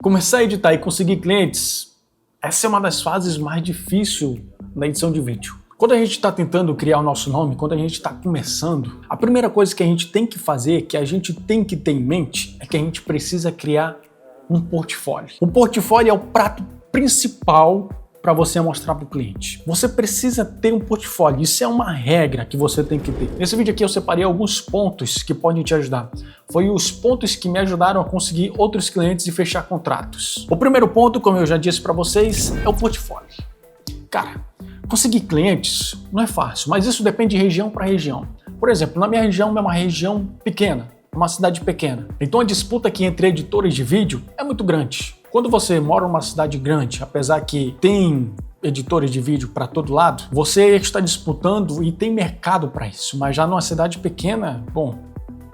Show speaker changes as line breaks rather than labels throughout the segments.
Começar a editar e conseguir clientes, essa é uma das fases mais difíceis da edição de vídeo. Quando a gente está tentando criar o nosso nome, quando a gente está começando, a primeira coisa que a gente tem que fazer, que a gente tem que ter em mente, é que a gente precisa criar um portfólio. O portfólio é o prato principal para você mostrar para o cliente. Você precisa ter um portfólio, isso é uma regra que você tem que ter. Nesse vídeo aqui eu separei alguns pontos que podem te ajudar. Foi os pontos que me ajudaram a conseguir outros clientes e fechar contratos. O primeiro ponto, como eu já disse para vocês, é o portfólio. Cara, conseguir clientes não é fácil, mas isso depende de região para região. Por exemplo, na minha região é uma região pequena, uma cidade pequena. Então a disputa aqui entre editores de vídeo é muito grande. Quando você mora numa cidade grande, apesar que tem editores de vídeo para todo lado, você está disputando e tem mercado para isso. Mas já numa cidade pequena, bom,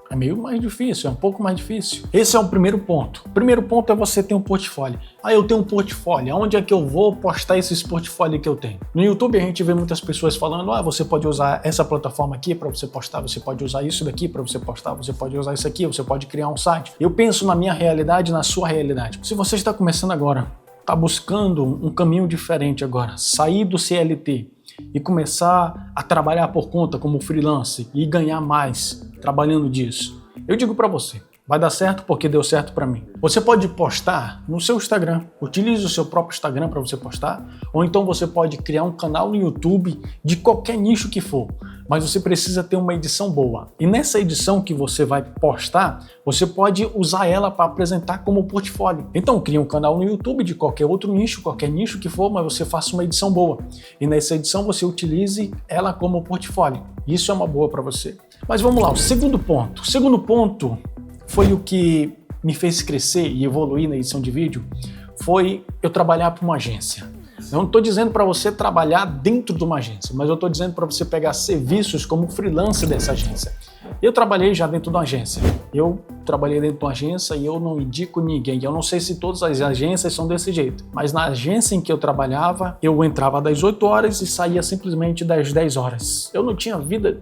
é meio mais difícil, é um pouco mais difícil. Esse é o primeiro ponto. O primeiro ponto é você ter um portfólio. Eu tenho um portfólio. Aonde é que eu vou postar esses portfólios que eu tenho? No YouTube a gente vê muitas pessoas falando, você pode usar essa plataforma aqui para você postar, você pode usar isso daqui para você postar, você pode usar isso aqui, você pode criar um site. Eu penso na minha realidade, na sua realidade. Se você está começando agora, está buscando um caminho diferente agora, sair do CLT e começar a trabalhar por conta como freelance e ganhar mais trabalhando disso, eu digo para você, vai dar certo porque deu certo para mim. Você pode postar no seu Instagram, utilize o seu próprio Instagram para você postar, ou então você pode criar um canal no YouTube de qualquer nicho que for, mas você precisa ter uma edição boa. E nessa edição que você vai postar, você pode usar ela para apresentar como portfólio. Então cria um canal no YouTube de qualquer outro nicho, qualquer nicho que for, mas você faça uma edição boa. E nessa edição você utilize ela como portfólio. Isso é uma boa para você. Mas vamos lá, o segundo ponto. O segundo ponto foi o que me fez crescer e evoluir na edição de vídeo, foi eu trabalhar para uma agência. Eu não estou dizendo para você trabalhar dentro de uma agência, mas eu estou dizendo para você pegar serviços como freelancer dessa agência. Eu trabalhei já dentro de uma agência. Eu trabalhei dentro de uma agência e eu não indico ninguém. Eu não sei se todas as agências são desse jeito, mas na agência em que eu trabalhava, eu entrava das 8 horas e saía simplesmente das 10 horas. Eu não tinha vida.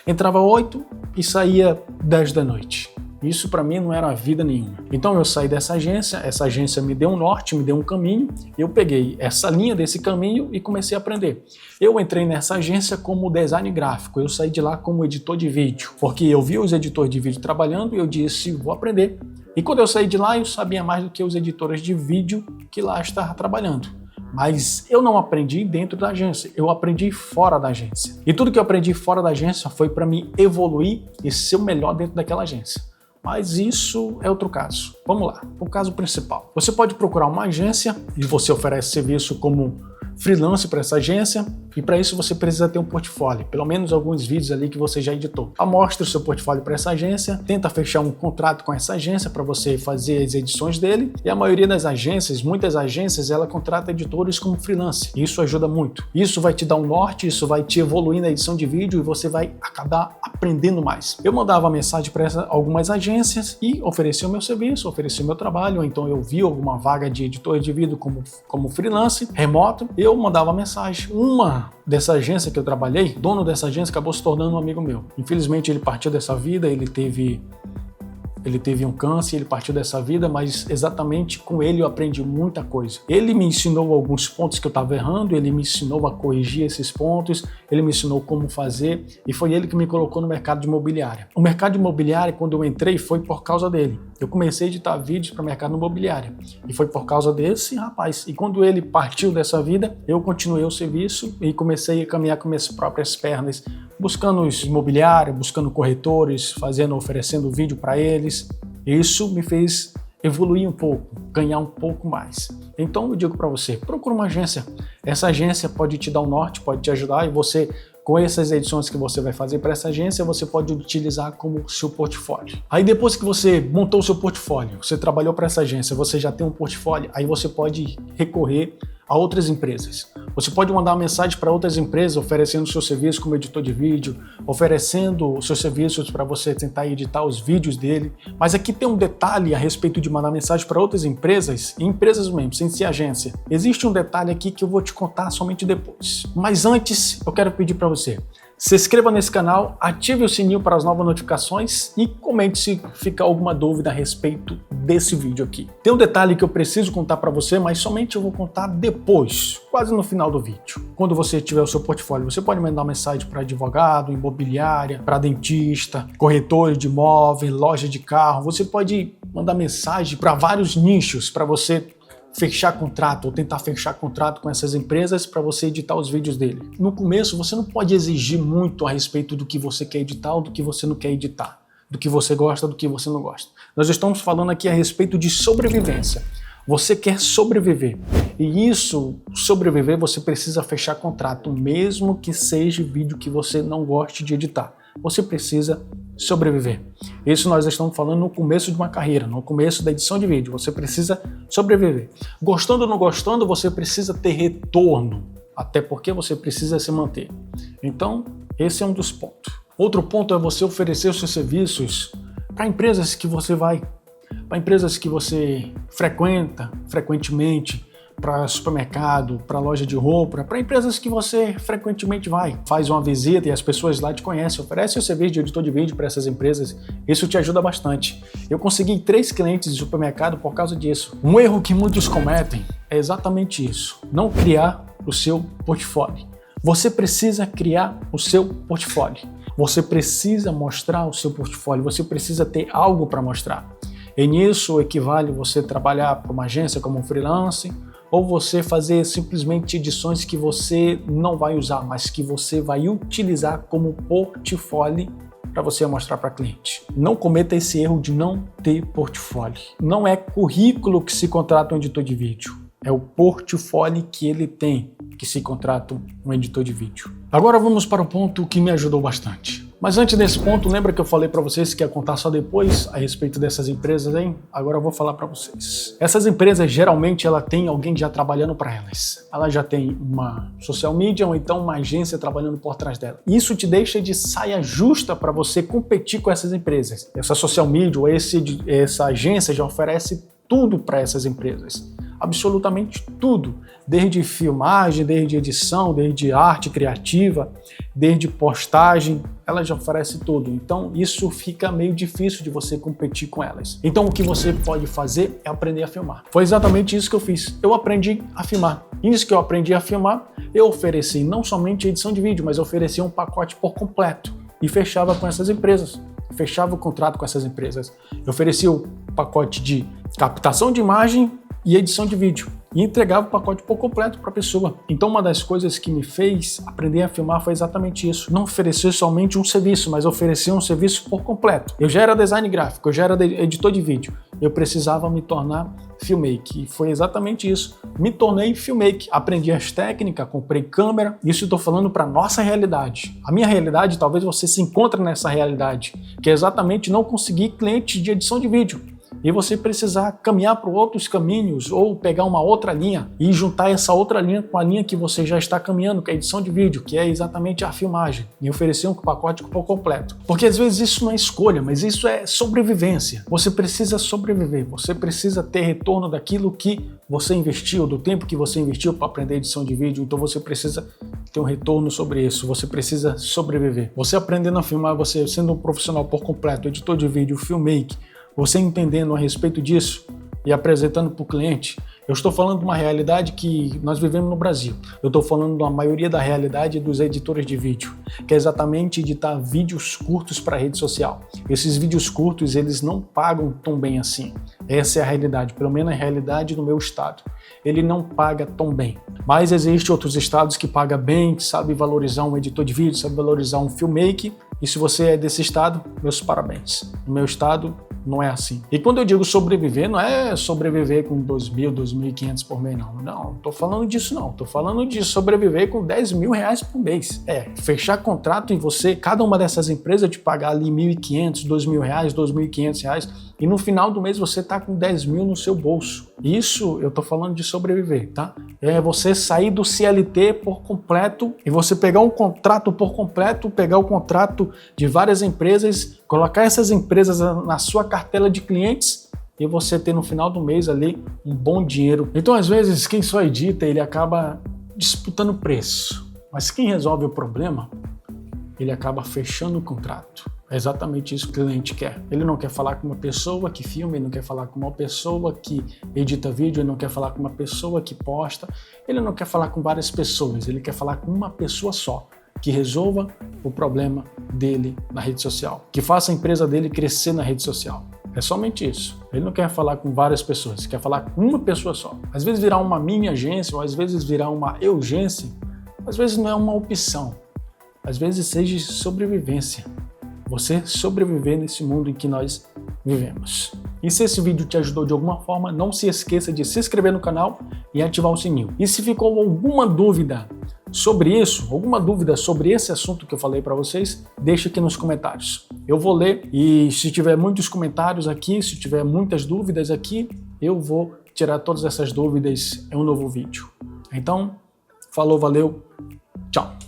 Entrava 8 e saía 10 da noite. Isso para mim não era vida nenhuma. Então eu saí dessa agência, essa agência me deu um norte, me deu um caminho, eu peguei essa linha desse caminho e comecei a aprender. Eu entrei nessa agência como design gráfico, eu saí de lá como editor de vídeo, porque eu vi os editores de vídeo trabalhando e eu disse, vou aprender. E quando eu saí de lá, eu sabia mais do que os editores de vídeo que lá estavam trabalhando. Mas eu não aprendi dentro da agência, eu aprendi fora da agência. E tudo que eu aprendi fora da agência foi para me evoluir e ser o melhor dentro daquela agência. Mas isso é outro caso. Vamos lá, o caso principal. Você pode procurar uma agência e você oferece serviço como freelance para essa agência e para isso você precisa ter um portfólio, pelo menos alguns vídeos ali que você já editou. Mostra o seu portfólio para essa agência, tenta fechar um contrato com essa agência para você fazer as edições dele e a maioria das agências, muitas agências, ela contrata editores como freelance. Isso ajuda muito. Isso vai te dar um norte, isso vai te evoluir na edição de vídeo e você vai acabar aprendendo mais. Eu mandava mensagem para algumas agências e oferecia o meu serviço, oferecia o meu trabalho, ou então eu vi alguma vaga de editor de vídeo como freelance, remoto, eu mandava mensagem. Uma dessa agência que eu trabalhei, dono dessa agência acabou se tornando um amigo meu. Infelizmente ele partiu dessa vida, ele teve um câncer, ele partiu dessa vida, mas exatamente com ele eu aprendi muita coisa. Ele me ensinou alguns pontos que eu estava errando, ele me ensinou a corrigir esses pontos, ele me ensinou como fazer e foi ele que me colocou no mercado de imobiliária. O mercado de imobiliária, quando eu entrei, foi por causa dele. Eu comecei a editar vídeos para o mercado imobiliário e foi por causa desse rapaz. E quando ele partiu dessa vida, eu continuei o serviço e comecei a caminhar com minhas próprias pernas, buscando os imobiliários, buscando corretores, oferecendo vídeo para eles. Isso me fez evoluir um pouco, ganhar um pouco mais. Então eu digo para você, procura uma agência. Essa agência pode te dar um norte, pode te ajudar e você, com essas edições que você vai fazer para essa agência, você pode utilizar como seu portfólio. Aí depois que você montou o seu portfólio, você trabalhou para essa agência, você já tem um portfólio, aí você pode recorrer a outras empresas. Você pode mandar uma mensagem para outras empresas oferecendo o seu serviço como editor de vídeo, oferecendo os seus serviços para você tentar editar os vídeos dele. Mas aqui tem um detalhe a respeito de mandar mensagem para outras empresas, e empresas mesmo, sem ser agência. Existe um detalhe aqui que eu vou te contar somente depois. Mas antes, eu quero pedir para você, Se inscreva nesse canal, ative o sininho para as novas notificações e comente se ficar alguma dúvida a respeito desse vídeo aqui. Tem um detalhe que eu preciso contar para você, mas somente eu vou contar depois, quase no final do vídeo. Quando você tiver o seu portfólio, você pode mandar mensagem para advogado, imobiliária, para dentista, corretor de imóvel, loja de carro. Você pode mandar mensagem para vários nichos para você fechar contrato ou tentar fechar contrato com essas empresas para você editar os vídeos dele. No começo, você não pode exigir muito a respeito do que você quer editar ou do que você não quer editar, do que você gosta, do que você não gosta. Nós estamos falando aqui a respeito de sobrevivência. Você quer sobreviver. E isso, sobreviver, você precisa fechar contrato, mesmo que seja vídeo que você não goste de editar. Você precisa sobreviver. Isso nós estamos falando no começo de uma carreira, no começo da edição de vídeo. Você precisa sobreviver. Gostando ou não gostando, você precisa ter retorno, até porque você precisa se manter. Então, esse é um dos pontos. Outro ponto é você oferecer os seus serviços para empresas que você vai, para empresas que você frequenta frequentemente, para supermercado, para loja de roupa, para empresas que você frequentemente vai. Faz uma visita e as pessoas lá te conhecem, oferece o serviço de editor de vídeo para essas empresas. Isso te ajuda bastante. Eu consegui 3 clientes de supermercado por causa disso. Um erro que muitos cometem é exatamente isso: não criar o seu portfólio. Você precisa criar o seu portfólio. Você precisa mostrar o seu portfólio. Você precisa ter algo para mostrar. E nisso equivale você trabalhar para uma agência como um freelance, ou você fazer simplesmente edições que você não vai usar, mas que você vai utilizar como portfólio para você mostrar para cliente. Não cometa esse erro de não ter portfólio. Não é currículo que se contrata um editor de vídeo, é o portfólio que ele tem que se contrata um editor de vídeo. Agora vamos para o ponto que me ajudou bastante. Mas antes desse ponto, lembra que eu falei para vocês que ia contar só depois a respeito dessas empresas, hein? Agora eu vou falar para vocês. Essas empresas, geralmente, ela tem alguém já trabalhando para elas. Ela já tem uma social media ou então uma agência trabalhando por trás dela. Isso te deixa de saia justa para você competir com essas empresas. Essa social media ou essa agência já oferece tudo para essas empresas. Absolutamente tudo, desde filmagem, desde edição, desde arte criativa, desde postagem, ela já oferece tudo. Então isso fica meio difícil de você competir com elas. Então o que você pode fazer é aprender a filmar. Foi exatamente isso que eu fiz. Eu aprendi a filmar. Nisso que eu aprendi a filmar, eu ofereci não somente edição de vídeo, mas eu ofereci um pacote por completo e fechava com essas empresas. Fechava o contrato com essas empresas. Eu oferecia o pacote de captação de imagem e edição de vídeo, e entregava o pacote por completo para a pessoa. Então uma das coisas que me fez aprender a filmar foi exatamente isso. Não oferecer somente um serviço, mas oferecer um serviço por completo. Eu já era design gráfico, eu já era editor de vídeo, eu precisava me tornar filmmaker, e foi exatamente isso. Me tornei filmmaker, aprendi as técnicas, comprei câmera. Isso eu estou falando para nossa realidade. A minha realidade, talvez você se encontre nessa realidade, que é exatamente não conseguir clientes de edição de vídeo. E você precisar caminhar para outros caminhos ou pegar uma outra linha e juntar essa outra linha com a linha que você já está caminhando, que é a edição de vídeo, que é exatamente a filmagem, e oferecer um pacote por completo. Porque às vezes isso não é escolha, mas isso é sobrevivência. Você precisa sobreviver, você precisa ter retorno daquilo que você investiu, do tempo que você investiu para aprender edição de vídeo, então você precisa ter um retorno sobre isso, você precisa sobreviver. Você aprendendo a filmar, você sendo um profissional por completo, editor de vídeo, filmmaker, você entendendo a respeito disso e apresentando para o cliente. Eu estou falando de uma realidade que nós vivemos no Brasil. Eu estou falando da maioria da realidade dos editores de vídeo, que é exatamente editar vídeos curtos para a rede social. Esses vídeos curtos, eles não pagam tão bem assim. Essa é a realidade, pelo menos a realidade do meu estado. Ele não paga tão bem. Mas existem outros estados que pagam bem, que sabem valorizar um editor de vídeo, sabem valorizar um filmmaker. E se você é desse estado, meus parabéns. No meu estado, não é assim. E quando eu digo sobreviver, não é sobreviver com 2.000, 2.500 por mês, não. Não, tô falando disso não. Tô falando de sobreviver com 10 mil reais por mês. Fechar contrato e você, cada uma dessas empresas te pagar ali 1.500, 2.000 reais, 2.500 reais, e no final do mês você tá com 10 mil no seu bolso. Isso eu tô falando de sobreviver, tá? É você sair do CLT por completo e você pegar um contrato por completo, pegar o contrato de várias empresas, colocar essas empresas na sua cartela de clientes e você ter no final do mês ali um bom dinheiro. Então, às vezes, quem só edita, ele acaba disputando preço. Mas quem resolve o problema ele acaba fechando o contrato. É exatamente isso que o cliente quer. Ele não quer falar com uma pessoa que filma, ele não quer falar com uma pessoa que edita vídeo, ele não quer falar com uma pessoa que posta, ele não quer falar com várias pessoas, ele quer falar com uma pessoa só, que resolva o problema dele na rede social, que faça a empresa dele crescer na rede social. É somente isso. Ele não quer falar com várias pessoas, ele quer falar com uma pessoa só. Às vezes virar uma mini agência, ou às vezes virar uma urgência, às vezes não é uma opção. Às vezes seja sobrevivência. Você sobreviver nesse mundo em que nós vivemos. E se esse vídeo te ajudou de alguma forma, não se esqueça de se inscrever no canal e ativar o sininho. E se ficou alguma dúvida sobre isso, alguma dúvida sobre esse assunto que eu falei para vocês, deixa aqui nos comentários. Eu vou ler e se tiver muitos comentários aqui, se tiver muitas dúvidas aqui, eu vou tirar todas essas dúvidas em um novo vídeo. Então, falou, valeu, tchau!